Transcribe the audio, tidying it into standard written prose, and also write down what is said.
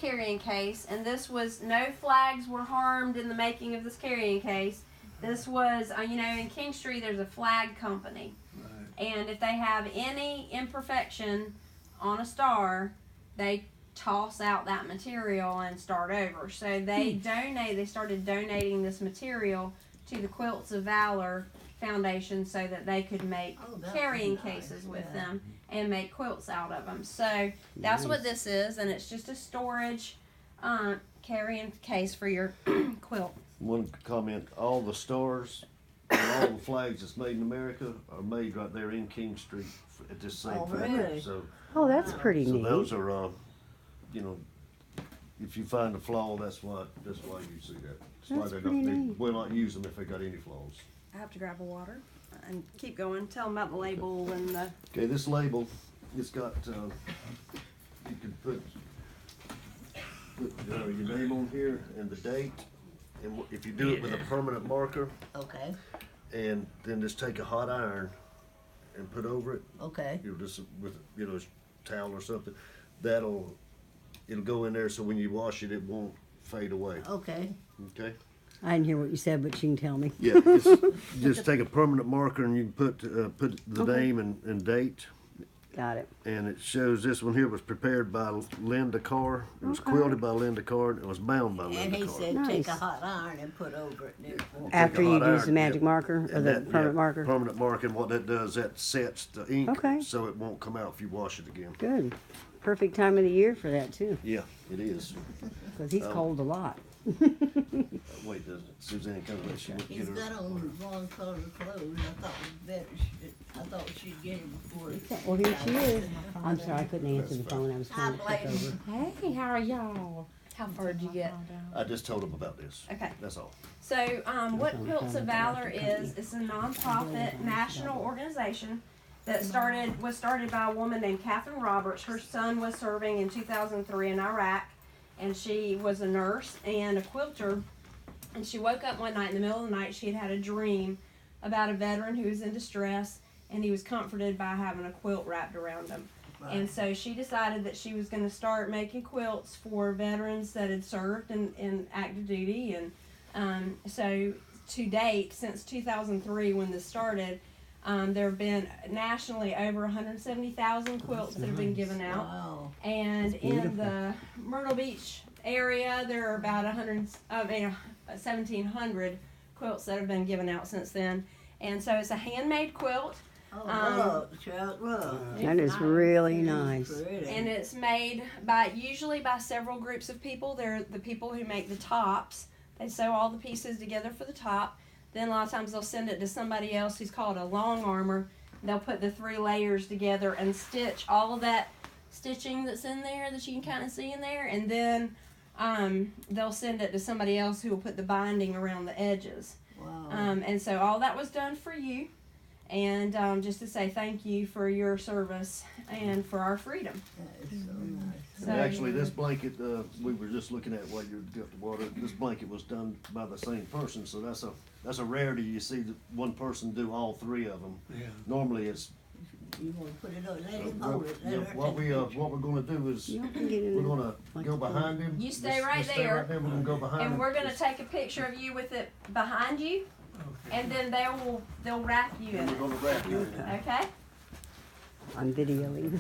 carrying case, and this was, no flags were harmed in the making of this carrying case. This was, you know, in King Street there's a flag company. Right. And if they have any imperfection on a star, they toss out that material and start over. So they started donating this material to the Quilts of Valor Foundation so that they could make carrying cases with them and make quilts out of them. So that's what this is, and it's just a storage carrying case for your quilt. One comment, all the stars and all the flags that's made in America are made right there in King Street at this same factory. Really? So, that's pretty neat. so those are, you know, if you find a flaw, that's why you see that. That's why they will not use them if they got any flaws. I have to grab a water and keep going. Tell them about the label and the... Okay, this label, it's got, you can put your name on here and the date. And if you do it with a permanent marker, Okay. and then just take a hot iron and put over it, Okay. you know, just with, you know, a towel or something, it'll go in there so when you wash it, it won't fade away. Okay. Okay? I didn't hear what you said, but you can tell me. Yeah, just take a permanent marker and you can put the name and date. Got it. And it shows this one here was prepared by Linda Carr. It was quilted by Linda Carr, and it was bound by And Linda he Carr. said Nice. take a hot iron and put over it. And it won't- After Take a you hot use iron, the magic yeah. marker or And the that- permanent yeah, marker? Permanent marker, and what that does, that sets the ink Okay. so it won't come out if you wash it again. Good. Perfect time of the year for that too, Yeah, it is. because he's cold a lot. Wait, doesn't it? Suzanne comes back, she went to He's get her. got on the wrong color clothes. I thought she'd get him before. Well, here she is. I'm sorry, I couldn't answer the phone. I was I trying to click blame over. Hey, how are y'all? How far did you get? I just told them about this. Okay. That's all. So, what Quilts of Valor is, it's a nonprofit national organization that was started by a woman named Catherine Roberts. Her son was serving in 2003 in Iraq, and she was a nurse and a quilter. And she woke up one night in the middle of the night. She had had a dream about a veteran who was in distress, and he was comforted by having a quilt wrapped around him. Right. And so she decided that she was going to start making quilts for veterans that had served in active duty. And so to date, since 2003 when this started, there have been nationally over 170,000 quilts that have been given out. Wow. And in the Myrtle Beach area, there are about 1,700 quilts that have been given out since then. And so it's a handmade quilt. Oh, look, Chuck, look. That is really nice. Pretty. And it's made usually by several groups of people. They're the people who make the tops. They sew all the pieces together for the top. Then a lot of times they'll send it to somebody else who's called a long armor. They'll put the 3 layers together and stitch all of that stitching that's in there that you can kind of see in there. And then they'll send it to somebody else who will put the binding around the edges. Wow. And so all that was done for you. And just to say thank you for your service and for our freedom. That is so nice. So, And actually, this blanket, we were just looking at while you got the water, this blanket was done by the same person, so that's a rarity. You see that one person do all 3 of them. Yeah. Normally it's, You want to put it on, let him hold it. yeah, what we're gonna do is, You can get in we're there. gonna go behind him. You stay Just- right just stay there. right there, we're gonna go behind him. and we're gonna take a picture of you with it behind you, and then they'll wrap you in And we're it. gonna wrap you in it. Okay? I'm videoing.